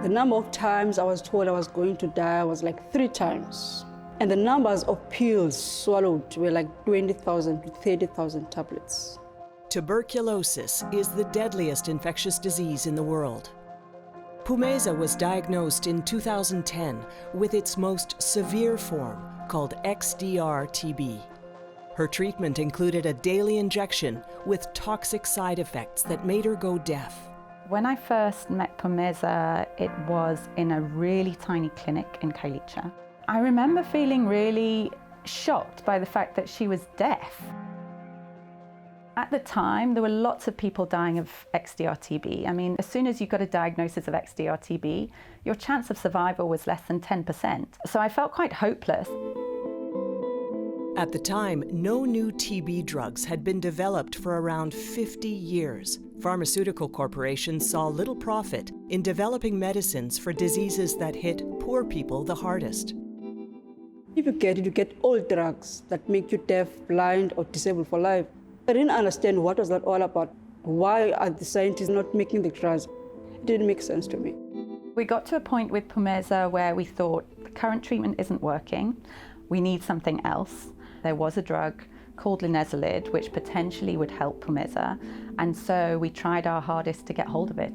The number of times I was told I was going to die was like 3 times. And the numbers of pills swallowed were like 20,000 to 30,000 tablets. Tuberculosis is the deadliest infectious disease in the world. Pumeza was diagnosed in 2010 with its most severe form, called XDR-TB. Her treatment included a daily injection with toxic side effects that made her go deaf. When I first met Pumeza, it was in a really tiny clinic in Kailicha. I remember feeling really shocked by the fact that she was deaf. At the time, there were lots of people dying of XDR-TB. I mean, as soon as you got a diagnosis of XDR-TB, your chance of survival was less than 10%. So I felt quite hopeless. At the time, no new TB drugs had been developed for around 50 years. Pharmaceutical corporations saw little profit in developing medicines for diseases that hit poor people the hardest. If you get all drugs that make you deaf, blind, or disabled for life. I didn't understand what was that all about. Why are the scientists not making the drugs? It didn't make sense to me. We got to a point with Pumeza where we thought the current treatment isn't working. We need something else. There was a drug called linezolid, which potentially would help Pumeza, and so we tried our hardest to get hold of it.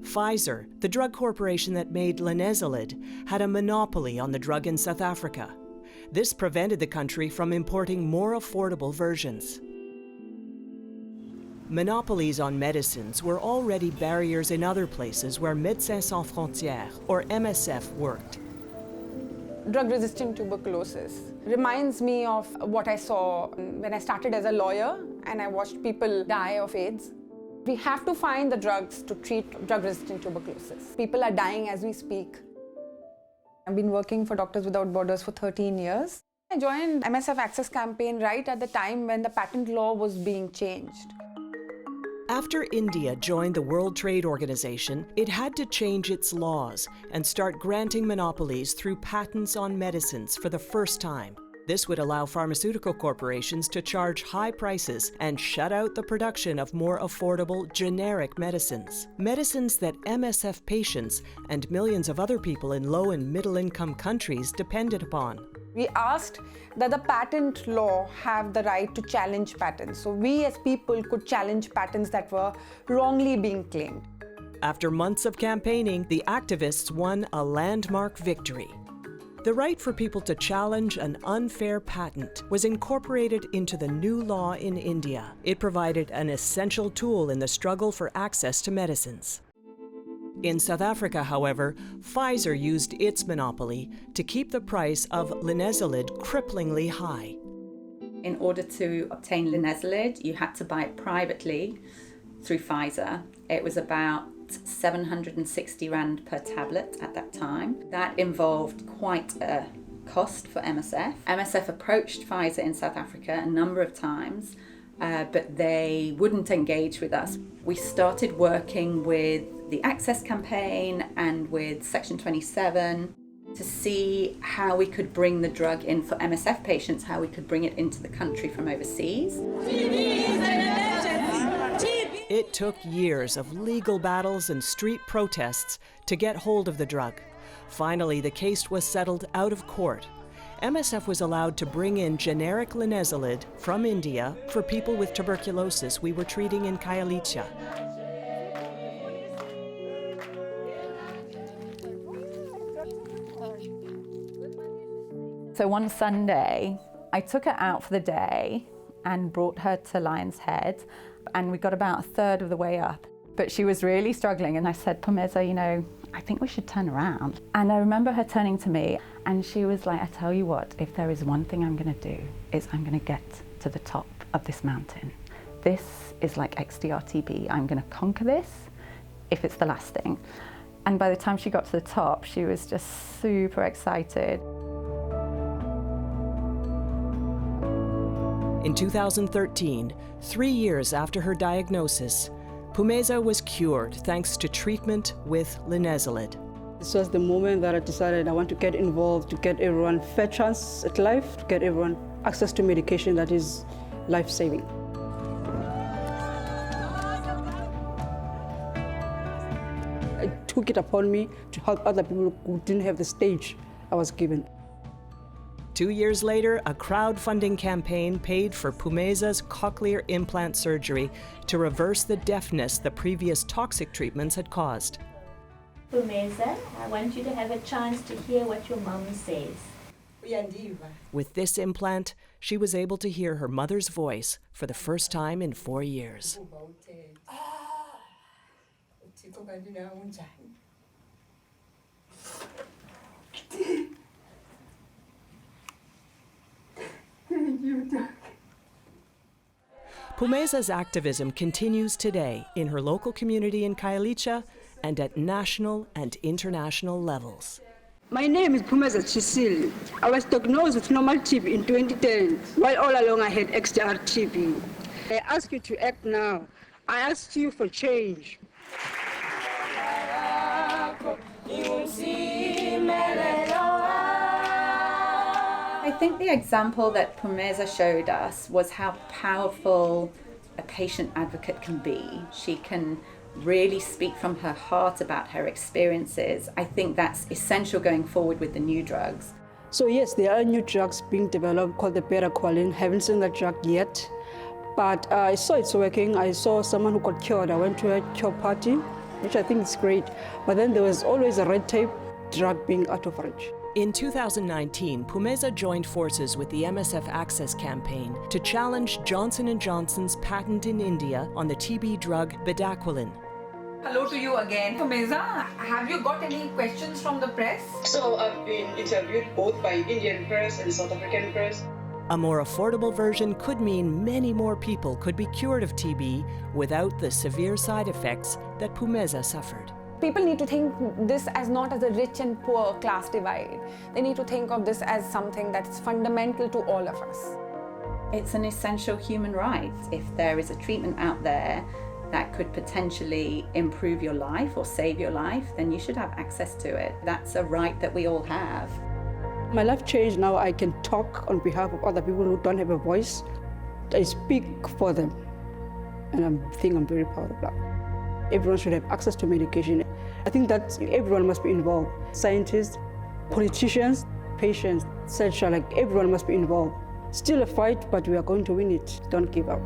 Pfizer, the drug corporation that made linezolid, had a monopoly on the drug in South Africa. This prevented the country from importing more affordable versions. Monopolies on medicines were already barriers in other places where Médecins Sans Frontières, or MSF, worked. Drug-resistant tuberculosis reminds me of what I saw when I started as a lawyer and I watched people die of AIDS. We have to find the drugs to treat drug-resistant tuberculosis. People are dying as we speak. I've been working for Doctors Without Borders for 13 years. I joined MSF Access campaign right at the time when the patent law was being changed. After India joined the World Trade Organization, it had to change its laws and start granting monopolies through patents on medicines for the first time. This would allow pharmaceutical corporations to charge high prices and shut out the production of more affordable generic medicines. Medicines that MSF patients and millions of other people in low and middle-income countries depended upon. We asked that the patent law have the right to challenge patents. So we as people could challenge patents that were wrongly being claimed. After months of campaigning, the activists won a landmark victory. The right for people to challenge an unfair patent was incorporated into the new law in India. It provided an essential tool in the struggle for access to medicines. In South Africa, however, Pfizer used its monopoly to keep the price of linezolid cripplingly high. In order to obtain linezolid, you had to buy it privately through Pfizer. It was about 760 Rand per tablet at that time. That involved quite a cost for MSF. MSF approached Pfizer in South Africa a number of times, but they wouldn't engage with us. We started working with the Access campaign and with Section 27 to see how we could bring the drug in for MSF patients, how we could bring it into the country from overseas. It took years of legal battles and street protests to get hold of the drug. Finally, the case was settled out of court. MSF was allowed to bring in generic linezolid from India for people with tuberculosis we were treating in Kailicha. So one Sunday, I took her out for the day and brought her to Lion's Head, and we got about a third of the way up. But she was really struggling, and I said, Pumeza, you know, I think we should turn around. And I remember her turning to me, and she was like, I tell you what, if there is one thing I'm gonna do, is I'm gonna get to the top of this mountain. This is like XDR-TB. I'm gonna conquer this if it's the last thing. And by the time she got to the top, she was just super excited. In 2013, 3 years after her diagnosis, Pumeza was cured thanks to treatment with linezolid. This was the moment that I decided I want to get involved, to get everyone fair chance at life, to get everyone access to medication that is life-saving. I took it upon me to help other people who didn't have the stage I was given. 2 years later, a crowdfunding campaign paid for Pumeza's cochlear implant surgery to reverse the deafness the previous toxic treatments had caused. Pumeza, I want you to have a chance to hear what your mom says. With this implant, she was able to hear her mother's voice for the first time in 4 years. Pumeza's activism continues today in her local community in Khayelitsha and at national and international levels. My name is Pumeza Chisili. I was diagnosed with normal TB in 2010, while all along I had XDR TB. I ask you to act now. I ask you for change. I think the example that Pumeza showed us was how powerful a patient advocate can be. She can really speak from her heart about her experiences. I think that's essential going forward with the new drugs. So yes, there are new drugs being developed called the beta-qualin. Haven't seen that drug yet, but I saw it's working. I saw someone who got cured. I went to a cure party, which I think is great. But then there was always a red tape drug being out of reach. In 2019, Pumeza joined forces with the MSF Access campaign to challenge Johnson & Johnson's patent in India on the TB drug bedaquiline. Hello to you again. Pumeza, have you got any questions from the press? So I've been interviewed both by Indian press and South African press. A more affordable version could mean many more people could be cured of TB without the severe side effects that Pumeza suffered. People need to think this as not as a rich and poor class divide. They need to think of this as something that's fundamental to all of us. It's an essential human right. If there is a treatment out there that could potentially improve your life or save your life, then you should have access to it. That's a right that we all have. My life changed. Now I can talk on behalf of other people who don't have a voice. I speak for them, and I think I'm very proud of that. Everyone should have access to medication. I think that everyone must be involved. Scientists, politicians, patients, etc. Like everyone must be involved. Still a fight, but we are going to win it. Don't give up.